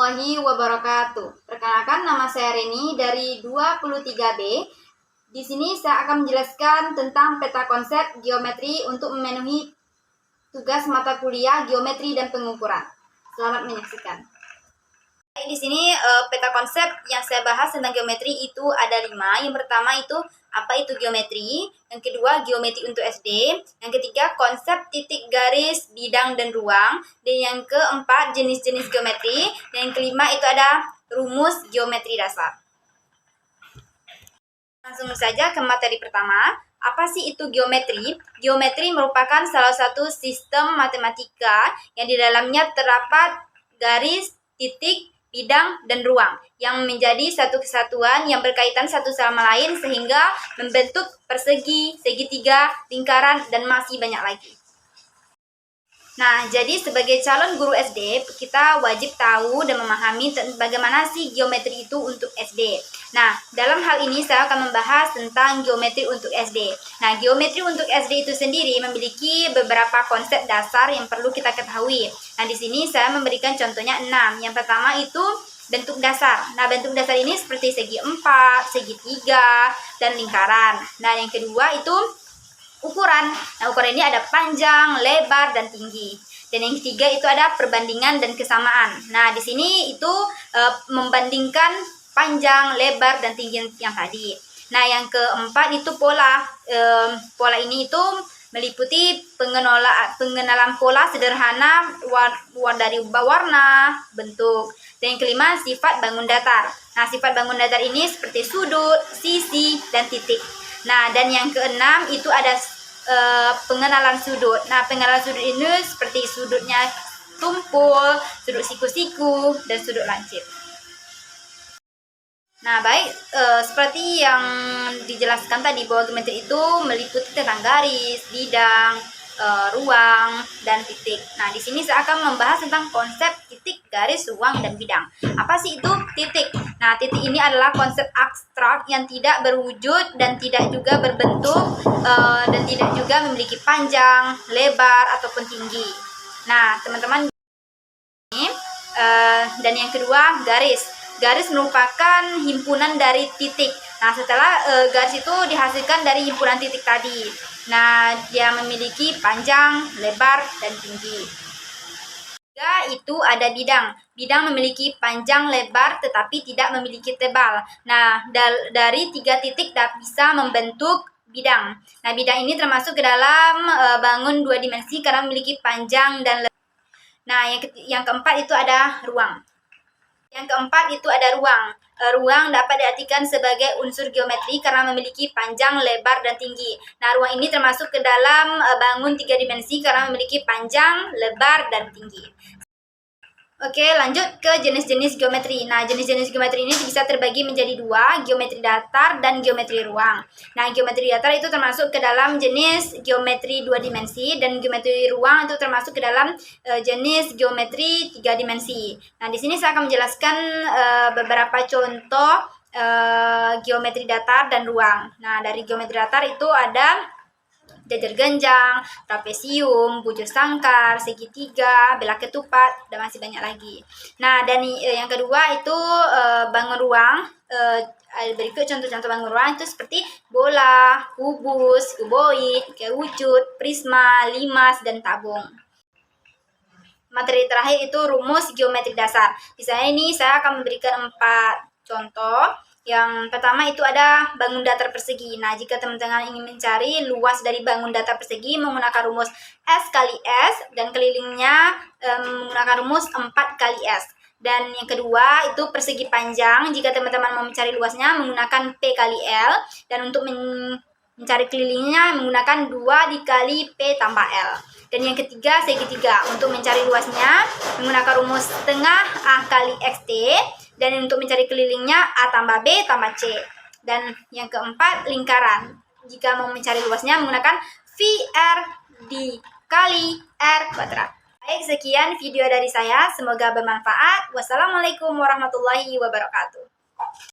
warahmatullahi wabarakatuh. Perkenalkan, nama saya Reni dari 23B. Di sini saya akan menjelaskan tentang peta konsep geometri untuk memenuhi tugas mata kuliah geometri dan pengukuran. Selamat menyaksikan. Di sini peta konsep yang saya bahas tentang geometri itu ada 5. Yang pertama itu apa itu geometri, yang kedua geometri untuk SD, yang ketiga konsep titik, garis, bidang, dan ruang, dan yang keempat jenis-jenis geometri, dan yang kelima itu ada rumus geometri dasar. Langsung saja ke materi pertama. Apa sih itu geometri? Geometri merupakan salah satu sistem matematika yang di dalamnya terdapat garis, titik, bidang, dan ruang yang menjadi satu kesatuan yang berkaitan satu sama lain sehingga membentuk persegi, segitiga, lingkaran, dan masih banyak lagi. Nah, jadi sebagai calon guru SD, kita wajib tahu dan memahami bagaimana sih geometri itu untuk SD. Nah, dalam hal ini saya akan membahas tentang geometri untuk SD. Nah, geometri untuk SD itu sendiri memiliki beberapa konsep dasar yang perlu kita ketahui. Nah, di sini saya memberikan contohnya 6. Yang pertama itu bentuk dasar. Nah, bentuk dasar ini seperti segi 4, segitiga, dan lingkaran. Nah, yang kedua itu ukuran. Nah, ukuran ini ada panjang, lebar, dan tinggi. Dan yang ketiga itu ada perbandingan dan kesamaan. Nah, di sini itu membandingkan panjang, lebar, dan tinggi yang tadi. Nah, yang keempat itu pola. Pola ini itu meliputi pengenalan pola sederhana dari warna, bentuk. Dan yang kelima sifat bangun datar. Nah, sifat bangun datar ini seperti sudut, sisi, dan titik. Nah, dan yang keenam itu ada pengenalan sudut. Nah, pengenalan sudut ini seperti sudutnya tumpul, sudut siku-siku, dan sudut lancip. Nah, baik, seperti yang dijelaskan tadi bahwa geometri itu meliputi tentang garis, bidang, ruang, dan titik. Nah, di sini saya akan membahas tentang konsep titik, garis, ruang, dan bidang. Apa sih itu titik? Nah, titik ini adalah konsep abstrak yang tidak berwujud dan tidak juga berbentuk dan tidak juga memiliki panjang, lebar, ataupun tinggi. Nah, teman-teman, ini dan yang kedua garis. Garis merupakan himpunan dari titik. Nah, setelah garis itu dihasilkan dari himpunan titik tadi. Nah, dia memiliki panjang, lebar, dan tinggi. Juga itu ada bidang. Bidang memiliki panjang, lebar, tetapi tidak memiliki tebal. Nah, dari 3 titik bisa membentuk bidang. Nah, bidang ini termasuk ke dalam bangun 2 dimensi karena memiliki panjang dan lebar. Nah, yang keempat itu ada ruang. Yang keempat itu ada ruang. Ruang dapat diartikan sebagai unsur geometri karena memiliki panjang, lebar, dan tinggi. Nah, ruang ini termasuk ke dalam bangun 3 dimensi karena memiliki panjang, lebar, dan tinggi. Oke, lanjut ke jenis-jenis geometri. Nah, jenis-jenis geometri ini bisa terbagi menjadi 2, geometri datar dan geometri ruang. Nah, geometri datar itu termasuk ke dalam jenis geometri 2 dimensi dan geometri ruang itu termasuk ke dalam jenis geometri 3 dimensi. Nah, di sini saya akan menjelaskan beberapa contoh geometri datar dan ruang. Nah, dari geometri datar itu ada jajar genjang, trapesium, bujur sangkar, segitiga, belak ketupat, dan masih banyak lagi. Nah, dan yang kedua itu bangun ruang. Berikut contoh-contoh bangun ruang itu seperti bola, kubus, kuboid, kewujud, prisma, limas, dan tabung. Materi terakhir itu rumus geometri dasar. Di sana ini saya akan memberikan 4 contoh. Yang pertama itu ada bangun datar persegi. Nah, jika teman-teman ingin mencari luas dari bangun datar persegi menggunakan rumus S kali S dan kelilingnya menggunakan rumus 4 kali S. Dan yang kedua itu persegi panjang. Jika teman-teman mau mencari luasnya menggunakan P kali L. Dan untuk mencari kelilingnya menggunakan 2 dikali P tambah L. Dan yang ketiga segitiga. Untuk mencari luasnya menggunakan rumus setengah A kali XT. Dan untuk mencari kelilingnya A tambah B tambah C. Dan yang keempat lingkaran. Jika mau mencari luasnya menggunakan VR dikali R kuadrat. Baik, sekian video dari saya. Semoga bermanfaat. Wassalamualaikum warahmatullahi wabarakatuh.